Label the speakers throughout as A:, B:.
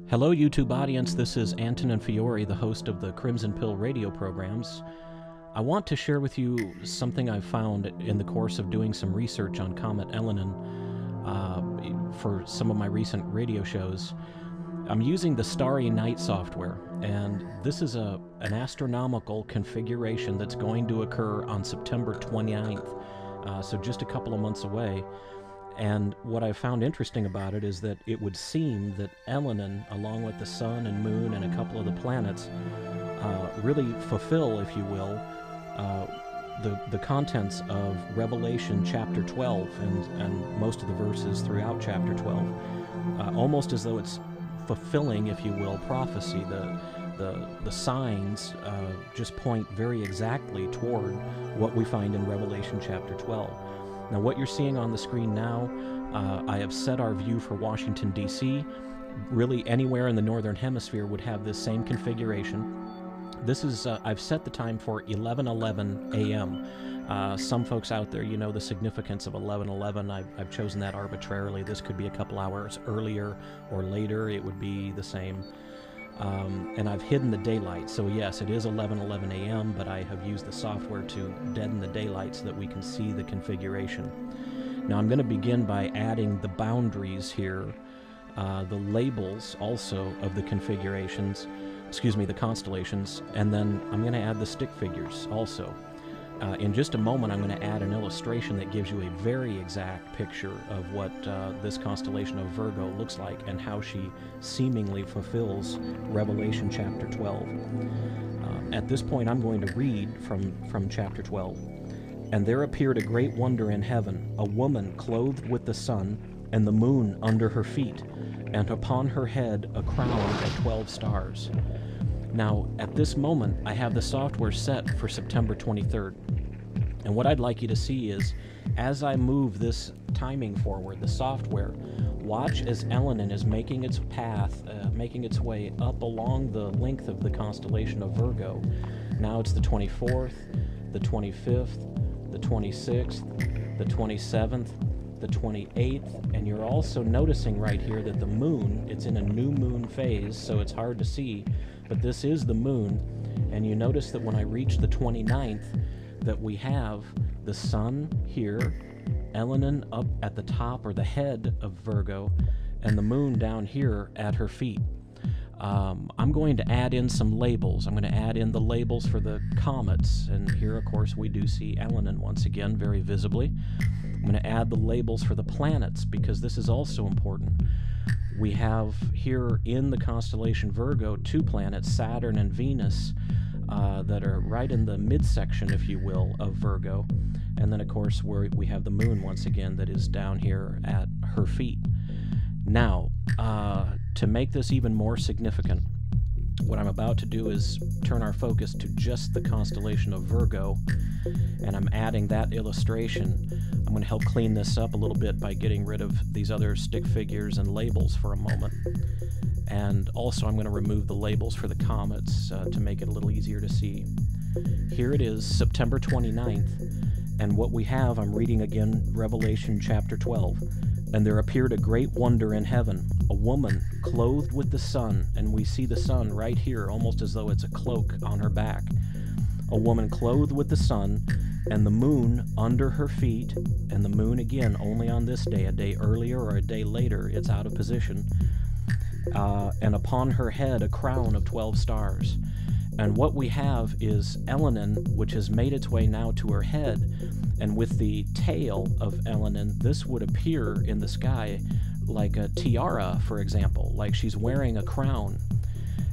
A: Hello, YouTube audience. This is Antonin Fiore, the host of the Crimson Pill radio programs. I want to share with you something I've found in the course of doing some research on Comet Elenin for some of my recent radio shows. I'm using the Starry Night software, and this is an astronomical configuration that's going to occur on September 29th, so just a couple of months away. And what I found interesting about it is that it would seem that Elenin, along with the Sun and Moon and a couple of the planets, really fulfill, if you will, the contents of Revelation chapter 12 and most of the verses throughout chapter 12, almost as though it's fulfilling, if you will, prophecy. The signs just point very exactly toward what we find in Revelation chapter 12. Now, what you're seeing on the screen now, I have set our view for Washington, D.C. Really, anywhere in the Northern Hemisphere would have this same configuration. This is, I've set the time for 11:11 a.m. Some folks out there, you know the significance of 11:11. I've chosen that arbitrarily. This could be a couple hours earlier or later. It would be the same. And I've hidden the daylight, so yes, it is 11:11 a.m., but I have used the software to deaden the daylight so that we can see the configuration. Now I'm going to begin by adding the boundaries here, the labels also of the configurations, the constellations, and then I'm going to add the stick figures also. In just a moment, I'm going to add an illustration that gives you a very exact picture of what this constellation of Virgo looks like and how she seemingly fulfills Revelation chapter 12. At this point, I'm going to read from chapter 12. And there appeared a great wonder in heaven, a woman clothed with the sun and the moon under her feet, and upon her head a crown of 12 stars. Now, at this moment, I have the software set for September 23rd. And what I'd like you to see is, as I move this timing forward, the software, watch as Elenin is making its path, making its way up along the length of the constellation of Virgo. Now it's the 24th, the 25th, the 26th, the 27th, the 28th, and you're also noticing right here that the moon, it's in a new moon phase, so it's hard to see, but this is the moon, and you notice that when I reach the 29th, that we have the sun here, Elenin up at the top or the head of Virgo, and the moon down here at her feet. I'm going to add in some labels. I'm going to add in the labels for the comets, and here, of course, we do see Elenin once again very visibly. I'm going to add the labels for the planets, because this is also important. We have here in the constellation Virgo two planets, Saturn and Venus, that are right in the midsection, if you will, of Virgo. And then, of course, we have the moon once again that is down here at her feet. Now, to make this even more significant, what I'm about to do is turn our focus to just the constellation of Virgo, and I'm adding that illustration. I'm going to help clean this up a little bit by getting rid of these other stick figures and labels for a moment. And also I'm going to remove the labels for the comets to make it a little easier to see. Here it is, September 29th, and what we have, I'm reading again Revelation chapter 12. And there appeared a great wonder in heaven, a woman clothed with the sun, and we see the sun right here, almost as though it's a cloak on her back. A woman clothed with the sun, and the moon under her feet, and the moon again only on this day, a day earlier or a day later, it's out of position. And upon her head a crown of 12 stars. And what we have is Elenin, which has made its way now to her head, and with the tail of Elenin, this would appear in the sky like a tiara, for example, like she's wearing a crown.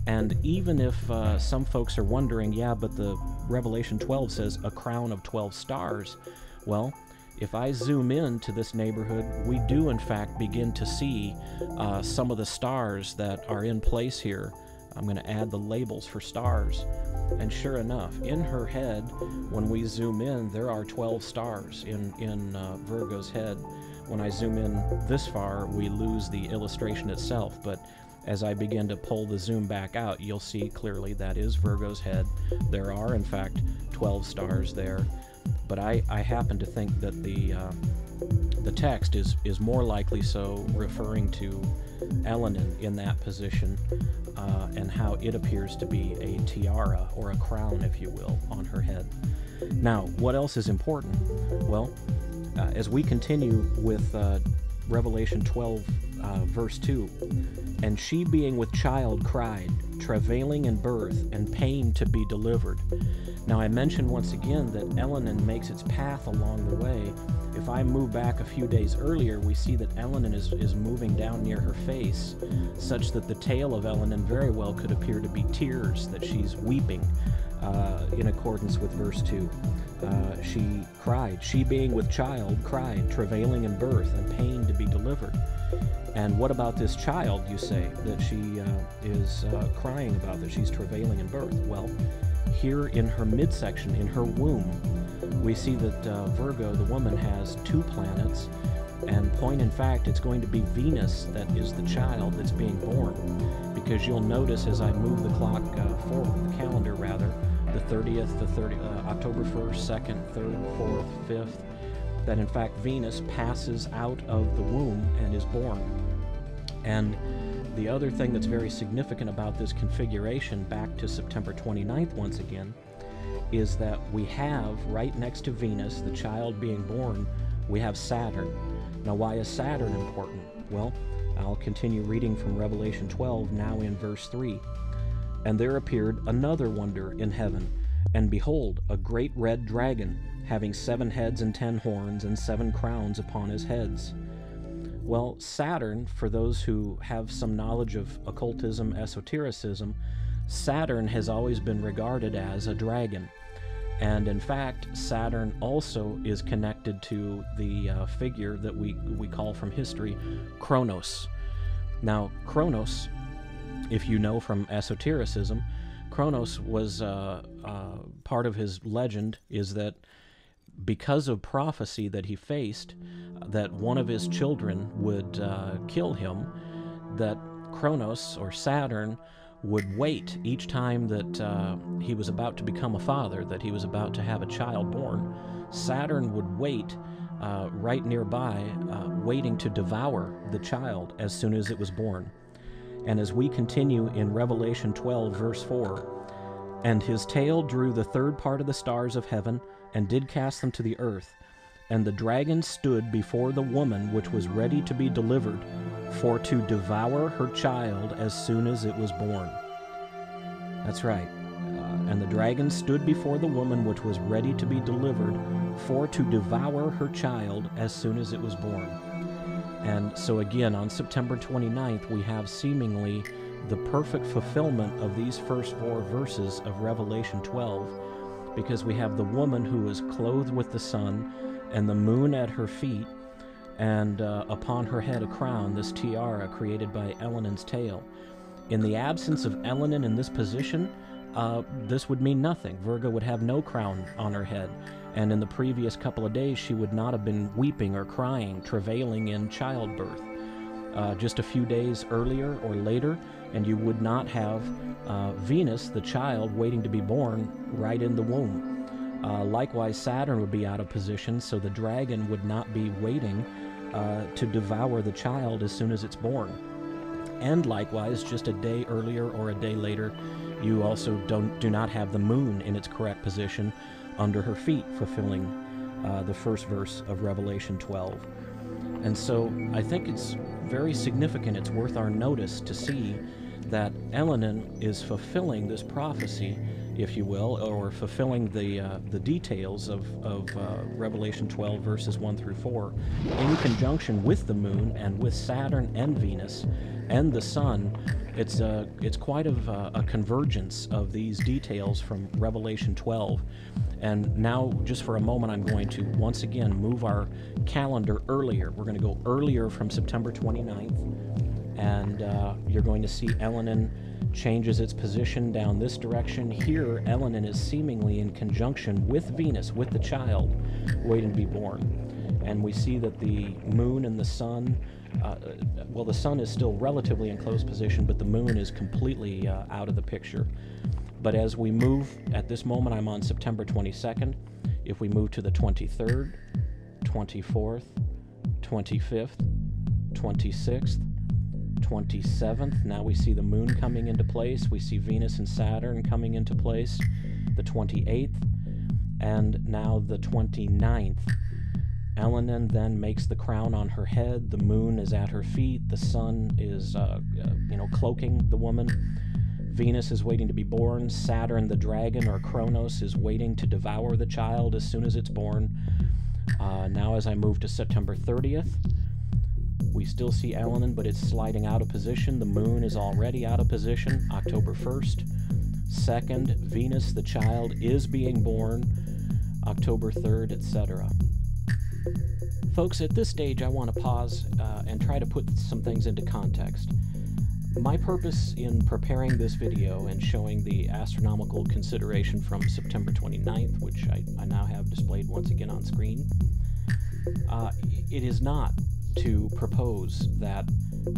A: And even if some folks are wondering, yeah, but the Revelation 12 says a crown of 12 stars, well, if I zoom in to this neighborhood, we do in fact begin to see some of the stars that are in place here. I'm going to add the labels for stars. And sure enough, in her head, when we zoom in, there are 12 stars in Virgo's head. When I zoom in this far, we lose the illustration itself, but as I begin to pull the zoom back out, you'll see clearly that is Virgo's head. There are, in fact, 12 stars there. But I happen to think that the the text is more likely so referring to Elenin in that position, and how it appears to be a tiara, or a crown, if you will, on her head. Now, what else is important? Well, as we continue with Revelation 12, verse 2, "And she being with child cried, travailing in birth, and pain to be delivered." Now, I mentioned once again that Elenin makes its path along the way. If I move back a few days earlier, we see that Elenin is moving down near her face, such that the tail of Elenin very well could appear to be tears, that she's weeping, in accordance with verse 2. She cried, she being with child cried, travailing in birth, and pain to be delivered. And what about this child, you say, that she is crying about, that she's travailing in birth? Well, here in her midsection, in her womb, we see that Virgo, the woman, has 2 planets, and point in fact, it's going to be Venus that is the child that's being born, because you'll notice as I move the clock forward, the calendar rather, the 30th, October 1st, 2nd, 3rd, 4th, 5th, that in fact Venus passes out of the womb and is born. And the other thing that's very significant about this configuration, back to September 29th once again, is that we have right next to Venus, the child being born, we have Saturn. Now, why is Saturn important? Well, I'll continue reading from Revelation 12, now in verse 3. "And there appeared another wonder in heaven, and behold, a great red dragon, having 7 heads and 10 horns, and 7 crowns upon his heads." Well, Saturn, for those who have some knowledge of occultism, esotericism, Saturn has always been regarded as a dragon. And in fact, Saturn also is connected to the figure that we call from history Kronos. Now, Kronos, if you know from esotericism, Kronos was part of his legend is that because of prophecy that he faced, that one of his children would kill him, that Kronos, or Saturn, would wait each time that he was about to become a father, that he was about to have a child born. Saturn would wait right nearby, waiting to devour the child as soon as it was born. And as we continue in Revelation 12, verse 4, "And his tail drew the 3rd part of the stars of heaven, and did cast them to the earth. And the dragon stood before the woman which was ready to be delivered, for to devour her child as soon as it was born." That's right. "And the dragon stood before the woman which was ready to be delivered, for to devour her child as soon as it was born." And so again, on September 29th, we have seemingly the perfect fulfillment of these first 4 verses of Revelation 12, because we have the woman who is clothed with the sun, and the moon at her feet, and upon her head a crown, this tiara created by Elenin's tail. In the absence of Elenin in this position, this would mean nothing. Virgo would have no crown on her head, and in the previous couple of days she would not have been weeping or crying, travailing in childbirth. Just a few days earlier or later, and you would not have Venus, the child, waiting to be born right in the womb. Likewise, Saturn would be out of position, so the dragon would not be waiting to devour the child as soon as it's born. And likewise, just a day earlier or a day later, you also do not have the moon in its correct position under her feet, fulfilling the first verse of Revelation 12. And so I think it's very significant, it's worth our notice to see that Elenin is fulfilling this prophecy, if you will, or fulfilling the details of Revelation 12, verses 1 through 4, in conjunction with the moon and with Saturn and Venus and the sun. It's quite of a convergence of these details from Revelation 12. And now, just for a moment, I'm going to once again move our calendar earlier. We're going to go earlier from September 29th, and you're going to see Elenin changes its position down this direction. Here, Elenin is seemingly in conjunction with Venus, with the child waiting to be born. And we see that the moon and the sun, well, the sun is still relatively in close position, but the moon is completely out of the picture. But as we move, at this moment I'm on September 22nd, if we move to the 23rd, 24th, 25th, 26th, 27th. Now we see the moon coming into place. We see Venus and Saturn coming into place. The 28th, and now the 29th. Elenin then makes the crown on her head. The moon is at her feet. The sun is, cloaking the woman. Venus is waiting to be born. Saturn, the dragon, or Kronos, is waiting to devour the child as soon as it's born. Now as I move to September 30th, we still see Elenin, but it's sliding out of position. The moon is already out of position. October 1st. 2nd, Venus, the child, is being born. October 3rd, etc. Folks, at this stage I want to pause and try to put some things into context. My purpose in preparing this video and showing the astronomical consideration from September 29th, which I now have displayed once again on screen, it is not to propose that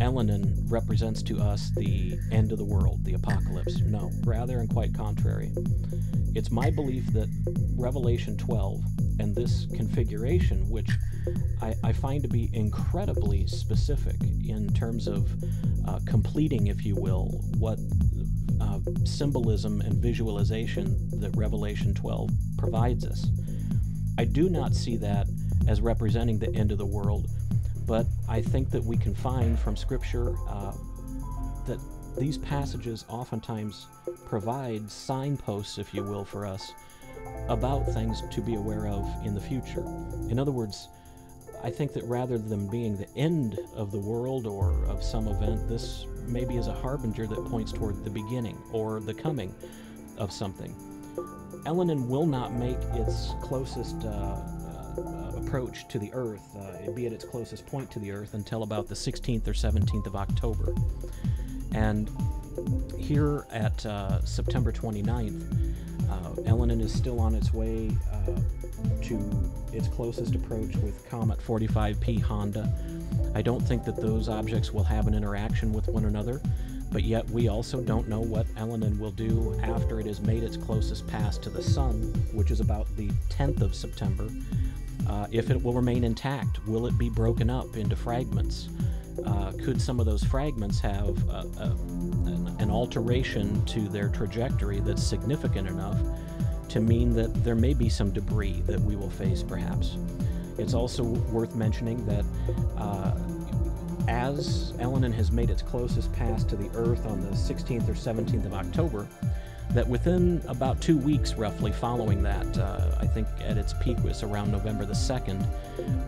A: Elenin represents to us the end of the world, the apocalypse. No, rather and quite contrary. It's my belief that Revelation 12 and this configuration, which I find to be incredibly specific in terms of completing, if you will, what symbolism and visualization that Revelation 12 provides us. I do not see that as representing the end of the world, but I think that we can find from Scripture that these passages oftentimes provide signposts, if you will, for us about things to be aware of in the future. In other words, I think that rather than being the end of the world or of some event, this maybe is a harbinger that points toward the beginning or the coming of something. Elenin will not make its closest approach to the Earth, be at its closest point to the Earth, until about the 16th or 17th of October. And here at September 29th, Elenin is still on its way to its closest approach with Comet 45P Honda. I don't think that those objects will have an interaction with one another, but yet we also don't know what Elenin will do after it has made its closest pass to the Sun, which is about the 10th of September. If it will remain intact, will it be broken up into fragments? Could some of those fragments have an alteration to their trajectory that's significant enough to mean that there may be some debris that we will face, perhaps? It's also worth mentioning that as Elenin has made its closest pass to the Earth on the 16th or 17th of October, that within about 2 weeks roughly following that, I think at its peak was around November the 2nd,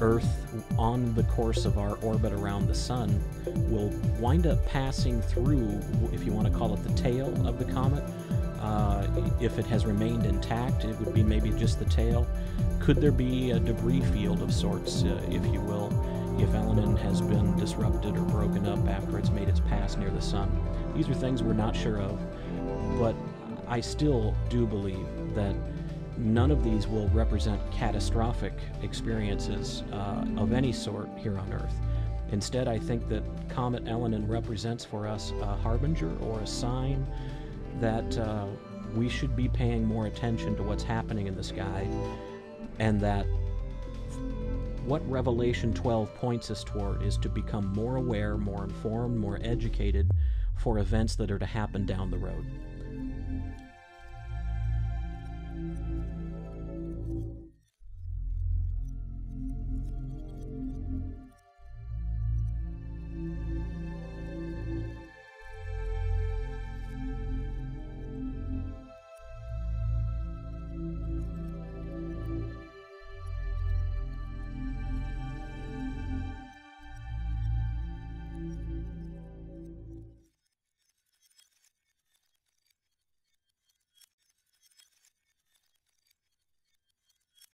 A: Earth, on the course of our orbit around the Sun, will wind up passing through, if you want to call it the tail of the comet. If it has remained intact, it would be maybe just the tail. Could there be a debris field of sorts, if you will, if Elenin has been disrupted or broken up after it's made its pass near the Sun? These are things we're not sure of, but I still do believe that none of these will represent catastrophic experiences of any sort here on Earth. Instead, I think that Comet Elenin represents for us a harbinger or a sign that we should be paying more attention to what's happening in the sky, and that what Revelation 12 points us toward is to become more aware, more informed, more educated for events that are to happen down the road.